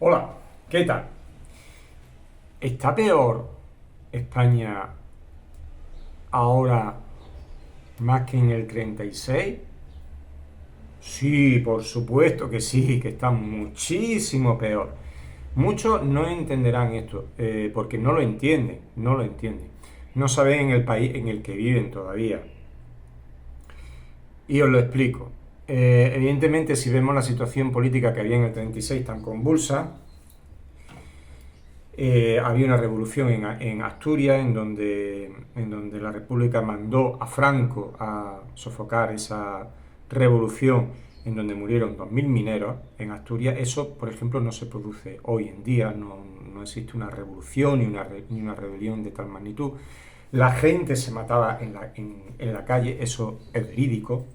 Hola, ¿qué tal? ¿Está peor España ahora más que en el 36? Sí, por supuesto que sí, que está muchísimo peor. Muchos no entenderán esto, porque no lo entienden, no lo entienden. No saben el país en el que viven todavía. Y os lo explico. Evidentemente, si vemos la situación política que había en el 36 tan convulsa, había una revolución en Asturias en donde la República mandó a Franco a sofocar esa revolución, en donde murieron 2.000 mineros en Asturias. Eso, por ejemplo, no se produce hoy en día, no existe una revolución ni una rebelión de tal magnitud. La gente se mataba en la calle, eso es verídico.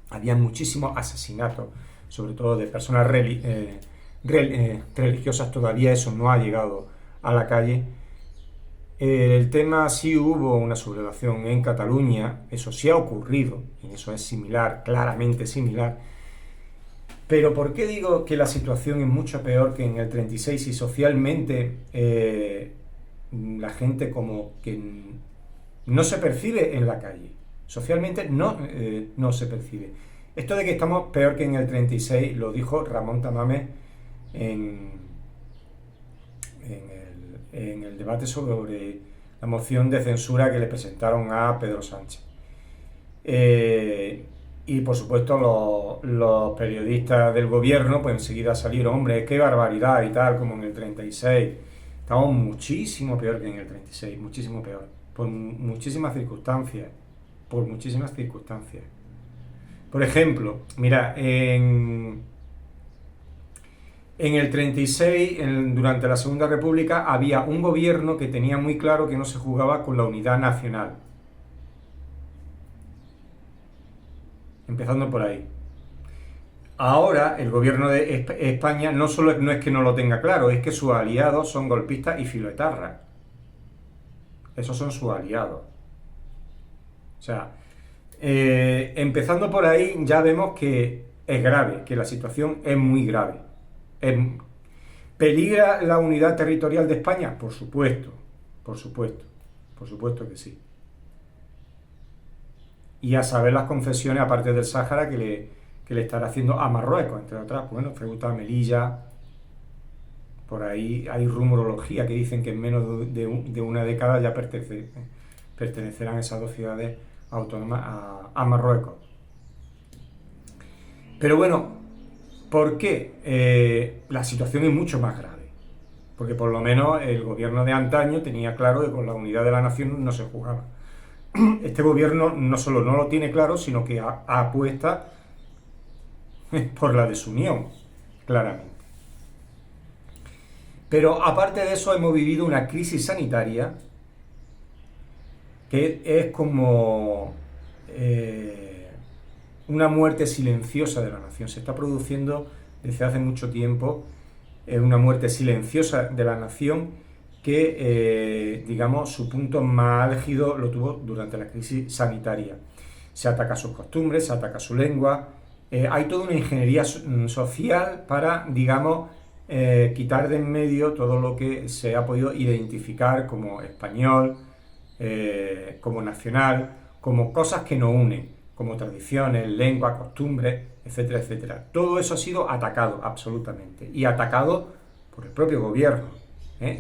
Había muchísimos asesinatos, sobre todo de personas religiosas. Todavía eso no ha llegado a la calle. El tema, sí hubo una sublevación en Cataluña, eso sí ha ocurrido, y eso es similar, claramente similar. Pero ¿por qué digo que la situación es mucho peor que en el 36 y socialmente la gente como que no se percibe en la calle? Socialmente no se percibe. Esto de que estamos peor que en el 36 lo dijo Ramón Tamames en, en el debate sobre la moción de censura que le presentaron a Pedro Sánchez. Y por supuesto los periodistas del gobierno pues enseguida salieron, hombre, qué barbaridad y tal, como en el 36. Estamos muchísimo peor que en el 36, muchísimo peor, por muchísimas circunstancias, por muchísimas circunstancias. Por ejemplo, mira, en el 36, durante la Segunda República, había un gobierno que tenía muy claro que no se jugaba con la unidad nacional. Empezando por ahí. Ahora el gobierno de España no solo no es que no lo tenga claro, es que sus aliados son golpistas y filoetarras. Esos son sus aliados. O sea, empezando por ahí ya vemos que es grave, que la situación es muy grave. Es, ¿Peligra la unidad territorial de España? Por supuesto, por supuesto, por supuesto que sí. Y a saber las concesiones, aparte del Sáhara, que le estará haciendo a Marruecos, entre otras, bueno, Ceuta, Melilla. Por ahí hay rumorología que dicen que en menos de una década ya pertenecerán esas dos ciudades autónomas a Marruecos. Pero bueno, ¿por qué? La situación es mucho más grave. Porque por lo menos el gobierno de antaño tenía claro que con la unidad de la nación no se jugaba. Este gobierno no solo no lo tiene claro, sino que apuesta por la desunión, claramente. Pero aparte de eso hemos vivido una crisis sanitaria que es como una muerte silenciosa de la nación. Se está produciendo desde hace mucho tiempo una muerte silenciosa de la nación que, digamos, su punto más álgido lo tuvo durante la crisis sanitaria. Se ataca sus costumbres, se ataca su lengua. Hay toda una ingeniería social para, digamos, quitar de en medio todo lo que se ha podido identificar como español, como nacional, como cosas que nos unen, como tradiciones, lengua, costumbres, etcétera, etcétera. Todo eso ha sido atacado absolutamente, y atacado por el propio gobierno,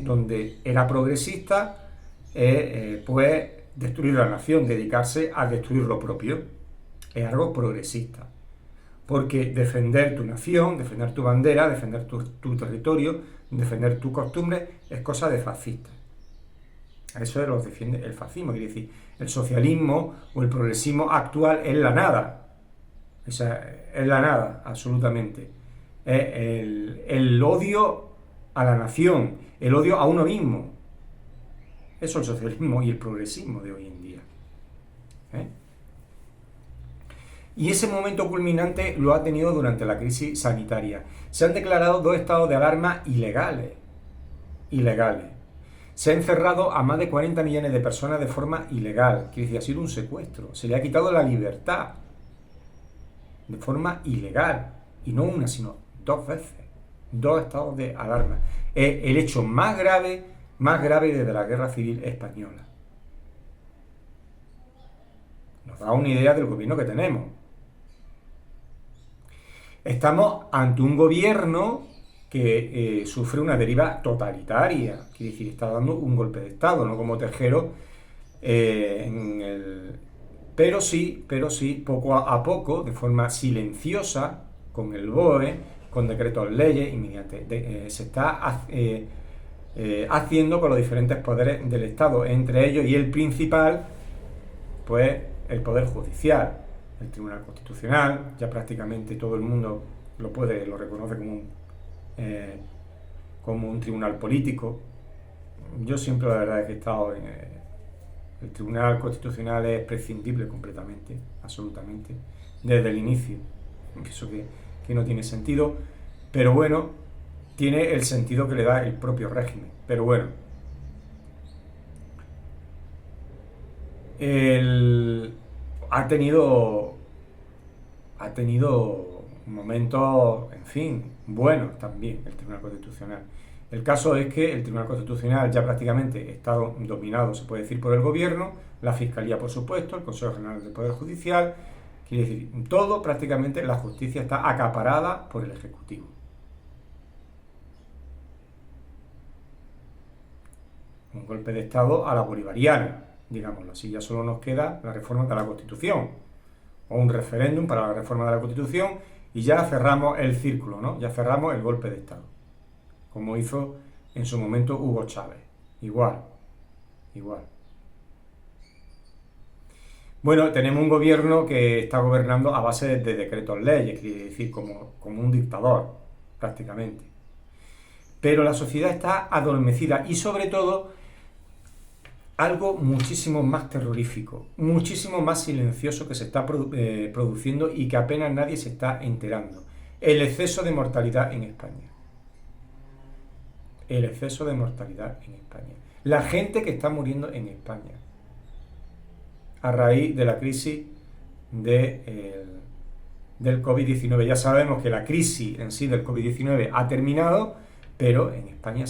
donde era progresista, pues destruir la nación, dedicarse a destruir lo propio. Es algo progresista. Porque defender tu nación, defender tu bandera, defender tu territorio, defender tu costumbre, es cosa de fascistas. A eso lo defiende el fascismo, quiere decir, el socialismo o el progresismo actual es la nada. O sea, es la nada, absolutamente. Es el odio a la nación, el odio a uno mismo. Eso es el socialismo y el progresismo de hoy en día. Y ese momento culminante lo ha tenido durante la crisis sanitaria. Se han declarado 2 estados de alarma ilegales. Ilegales. Se ha encerrado a más de 40 millones de personas de forma ilegal. Quiere decir, ha sido un secuestro. Se le ha quitado la libertad de forma ilegal. Y no una, sino 2 veces. 2 estados de alarma. Es el hecho más grave desde la Guerra Civil Española. Nos da una idea del gobierno que tenemos. Estamos ante un gobierno que sufre una deriva totalitaria, quiere decir, está dando un golpe de Estado, no como Tejero, pero sí, poco a poco, de forma silenciosa, con el BOE, con decretos leyes, y mediante se está haciendo con los diferentes poderes del Estado, entre ellos, y el principal, pues el Poder Judicial, el Tribunal Constitucional. Ya prácticamente todo el mundo lo reconoce como un tribunal político. Yo siempre la verdad es que he estado en el Tribunal Constitucional es prescindible completamente, absolutamente, desde el inicio. Pienso que no tiene sentido, pero bueno, tiene el sentido que le da el propio régimen. Pero bueno, ha tenido momentos, en fin, buenos también el Tribunal Constitucional. El caso es que el Tribunal Constitucional ya prácticamente está dominado, se puede decir, por el gobierno, la Fiscalía, por supuesto, el Consejo General del Poder Judicial, quiere decir, todo prácticamente la justicia está acaparada por el Ejecutivo. Un golpe de Estado a la bolivariana, digámoslo así. Ya solo nos queda la reforma de la Constitución, o un referéndum para la reforma de la Constitución, y ya cerramos el círculo, ¿no? Ya cerramos el golpe de Estado, como hizo en su momento Hugo Chávez. Igual. Bueno, tenemos un gobierno que está gobernando a base de decretos leyes, quiere decir, como un dictador, prácticamente. Pero la sociedad está adormecida, y sobre todo algo muchísimo más terrorífico, muchísimo más silencioso que se está produciendo y que apenas nadie se está enterando: el exceso de mortalidad en España. El exceso de mortalidad en España. La gente que está muriendo en España a raíz de la crisis del COVID-19. Ya sabemos que la crisis en sí del COVID-19 ha terminado, pero en España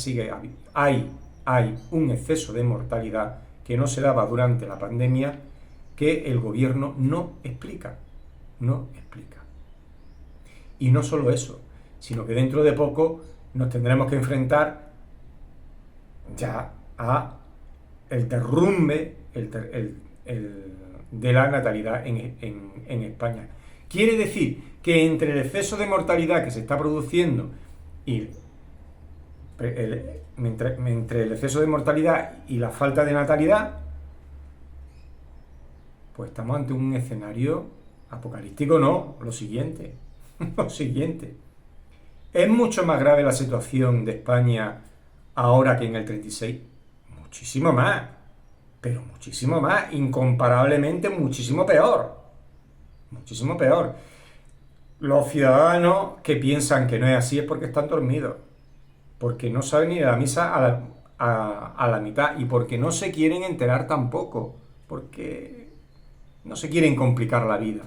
hay un exceso de mortalidad que no se daba durante la pandemia, que el gobierno no explica. Y no solo eso, sino que dentro de poco nos tendremos que enfrentar ya a el derrumbe de la natalidad en España. Quiere decir que entre el exceso de mortalidad que se está produciendo y entre el exceso de mortalidad y la falta de natalidad, pues estamos ante un escenario apocalíptico. No, lo siguiente. ¿Es mucho más grave la situación de España ahora que en el 36? Muchísimo más, pero muchísimo más, incomparablemente muchísimo peor. Los ciudadanos que piensan que no es así es porque están dormidos, porque no saben ir a la misa a la mitad, y porque no se quieren enterar tampoco, porque no se quieren complicar la vida.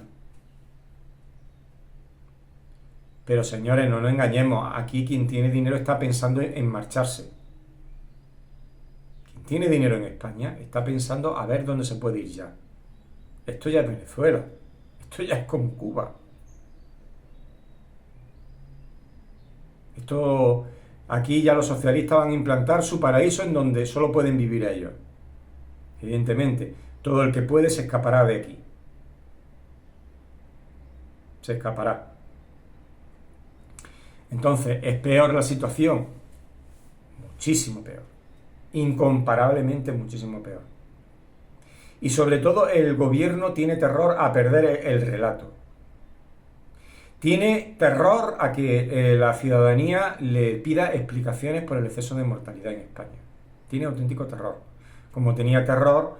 Pero señores, no nos engañemos, aquí quien tiene dinero está pensando en marcharse. Quien tiene dinero en España está pensando a ver dónde se puede ir ya. Esto ya es Venezuela, esto ya es como Cuba. Aquí ya los socialistas van a implantar su paraíso en donde solo pueden vivir ellos. Evidentemente, todo el que puede se escapará de aquí. Se escapará. Entonces, ¿es peor la situación? Muchísimo peor. Incomparablemente muchísimo peor. Y sobre todo el gobierno tiene terror a perder el relato. Tiene terror a que la ciudadanía le pida explicaciones por el exceso de mortalidad en España. Tiene auténtico terror. Como tenía terror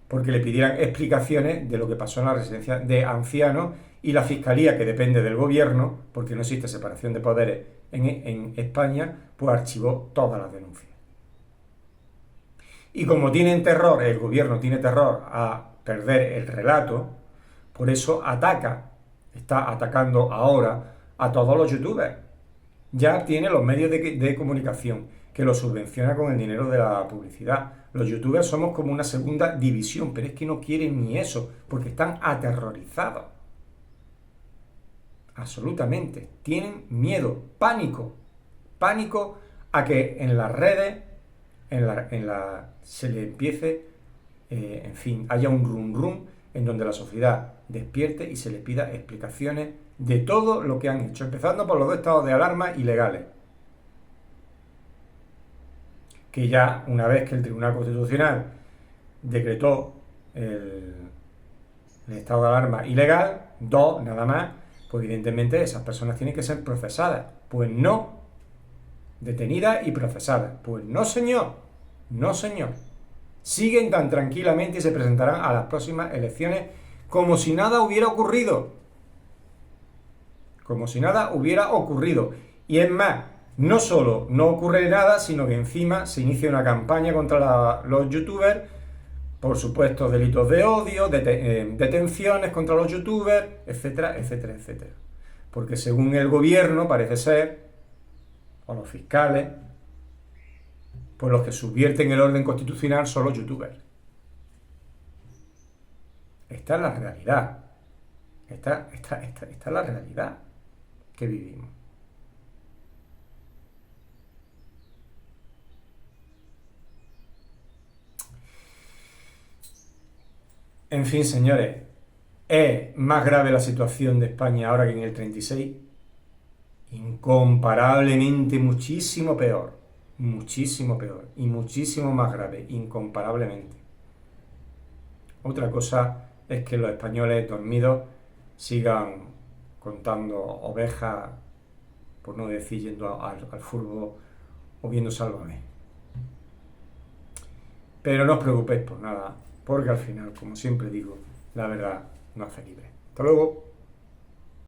porque le pidieran explicaciones de lo que pasó en la residencia de ancianos, y la Fiscalía, que depende del gobierno, porque no existe separación de poderes en España, pues archivó todas las denuncias. Y como tienen terror, el gobierno tiene terror a perder el relato, por eso está atacando ahora a todos los youtubers. ya tiene los medios de comunicación, que lo subvenciona con el dinero de la publicidad. Los youtubers somos como una segunda división, pero es que no quieren ni eso, porque están aterrorizados. Absolutamente. Tienen miedo, pánico. Pánico a que en las redes se le empiece, en fin, haya un rum en donde la sociedad despierte y se le pida explicaciones de todo lo que han hecho, empezando por los 2 estados de alarma ilegales, que ya una vez que el Tribunal Constitucional decretó el estado de alarma ilegal, 2 nada más, pues evidentemente esas personas tienen que ser procesadas. Pues no, detenidas y procesadas. Pues no, señor, no, señor. Siguen tan tranquilamente y se presentarán a las próximas elecciones como si nada hubiera ocurrido. Como si nada hubiera ocurrido. Y es más, no solo no ocurre nada, sino que encima se inicia una campaña contra los youtubers por supuestos delitos de odio, detenciones contra los youtubers, etcétera, etcétera, etcétera. Porque según el gobierno parece ser, o los fiscales, pues los que subvierten el orden constitucional son los youtubers. Esta es la realidad. Esta es la realidad que vivimos. En fin, señores, es más grave la situación de España ahora que en el 36, incomparablemente muchísimo peor y muchísimo más grave, incomparablemente. Otra cosa es que los españoles dormidos sigan contando ovejas, por no decir yendo al fútbol o viendo Sálvame. Pero no os preocupéis por nada, porque al final, como siempre digo, la verdad nos hace libre. Hasta luego.